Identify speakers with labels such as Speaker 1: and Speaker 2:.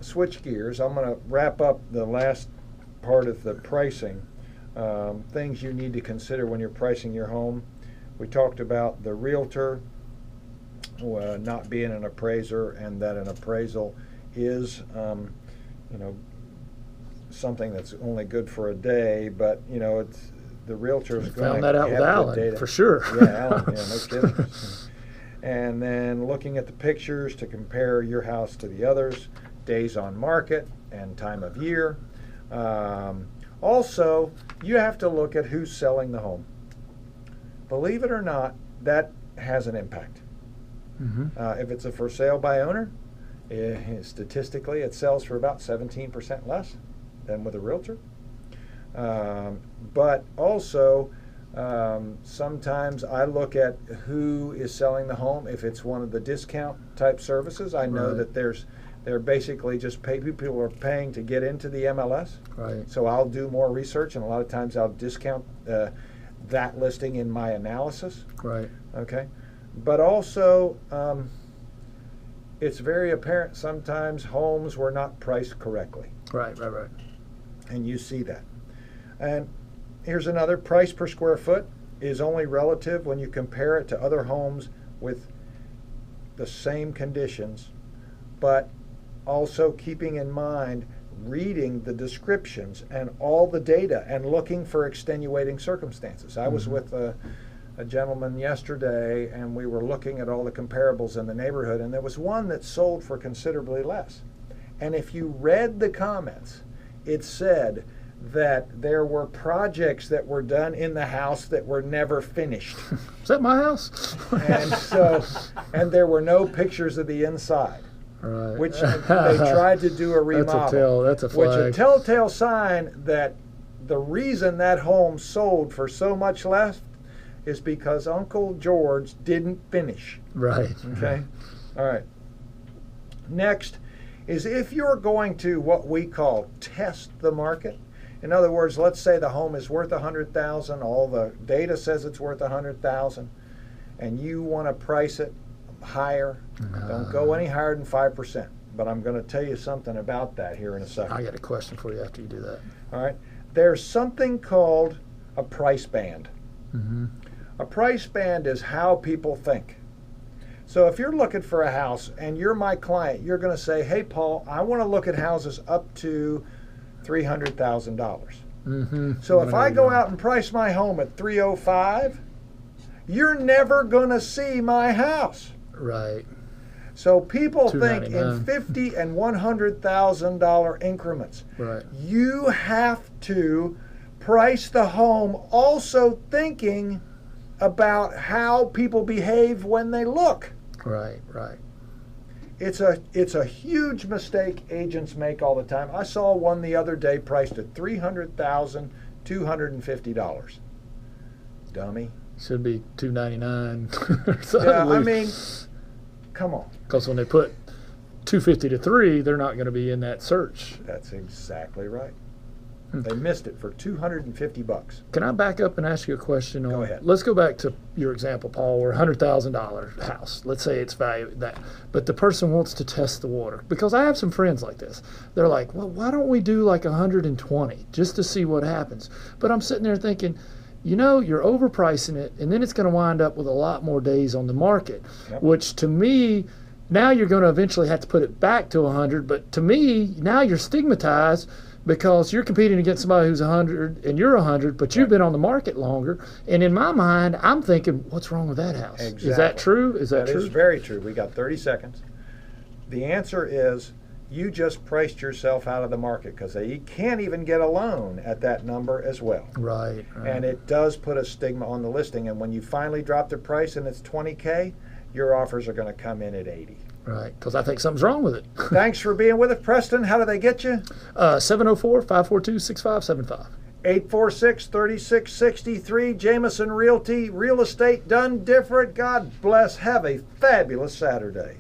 Speaker 1: switch gears. I'm going to wrap up the last part of the pricing. Things you need to consider when you're pricing your home. We talked about the realtor not being an appraiser, and that an appraisal is, something that's only good for a day. But it's the realtor is going to
Speaker 2: found that out with Alan
Speaker 1: data.
Speaker 2: for sure.
Speaker 1: Yeah, Alan. Yeah, no kidding. And then looking at the pictures to compare your house to the others, days on market and time of year. Also, you have to look at who's selling the home. Believe it or not, that has an impact. If it's a for sale by owner, statistically it sells for about 17% less than with a realtor. But also, sometimes I look at who is selling the home. If it's one of the discount type services, I know that they're basically just people are paying to get into the MLS.
Speaker 2: Right.
Speaker 1: So I'll do more research, and a lot of times I'll discount that listing in my analysis.
Speaker 2: Right.
Speaker 1: Okay. But also, it's very apparent sometimes homes were not priced correctly.
Speaker 2: Right.
Speaker 1: And you see that. And here's another: price per square foot is only relative when you compare it to other homes with the same conditions, but also keeping in mind reading the descriptions and all the data and looking for extenuating circumstances. I was with a gentleman yesterday, and we were looking at all the comparables in the neighborhood, and there was one that sold for considerably less. And if you read the comments, it said that there were projects that were done in the house that were never finished.
Speaker 2: Is that my house?
Speaker 1: and there were no pictures of the inside.
Speaker 2: Right.
Speaker 1: Which they tried to do a remodel.
Speaker 2: That's a flag.
Speaker 1: Which a telltale sign that the reason that home sold for so much less is because Uncle George didn't finish.
Speaker 2: Right.
Speaker 1: Okay? All right. Next is if you're going to what we call test the market. In other words, let's say the home is worth $100,000, all the data says it's worth $100,000, and you want to price it higher. Don't go any higher than 5%. But I'm going to tell you something about that here in a second.
Speaker 2: I got a question for you after you do that.
Speaker 1: All right. There's something called a price band. A price band is how people think. So if you're looking for a house and you're my client, you're going to say, hey, Paul, I want to look at houses up to $300,000. So if I go out and price my home at $305,000, you're never going to see my house.
Speaker 2: Right.
Speaker 1: So people think in $50,000 and $100,000 increments.
Speaker 2: Right.
Speaker 1: You have to price the home also thinking about how people behave when they look.
Speaker 2: Right.
Speaker 1: It's a huge mistake agents make all the time. I saw one the other day priced at $300,250. Dummy.
Speaker 2: Should be $299 or something.
Speaker 1: Yeah, I mean, come on.
Speaker 2: Because when they put 250 to 3, they're not going to be in that search.
Speaker 1: That's exactly right. They missed it for $250.
Speaker 2: Can I back up and ask you a question?
Speaker 1: Go ahead.
Speaker 2: Let's go back to your example, Paul, where $100,000 house. Let's say it's valued that, but the person wants to test the water. Because I have some friends like this. They're like, well, why don't we do like 120 just to see what happens? But I'm sitting there thinking, you're overpricing it, and then it's going to wind up with a lot more days on the market, which to me, now you're going to eventually have to put it back to 100. But to me, now you're stigmatized because you're competing against somebody who's 100 and you're 100, but you've been on the market longer. And in my mind, I'm thinking, what's wrong with that house?
Speaker 1: Exactly.
Speaker 2: Is that true? That
Speaker 1: is very true. We got 30 seconds. The answer is you just priced yourself out of the market because you can't even get a loan at that number as well.
Speaker 2: Right.
Speaker 1: And it does put a stigma on the listing. And when you finally drop the price and it's $20K, your offers are going to come in at 80.
Speaker 2: Right, because I think something's wrong with it.
Speaker 1: Thanks for being with us, Preston. How do they get you?
Speaker 2: 704-542-6575.
Speaker 1: 846-3663. Jameson Realty, real estate done different. God bless. Have a fabulous Saturday.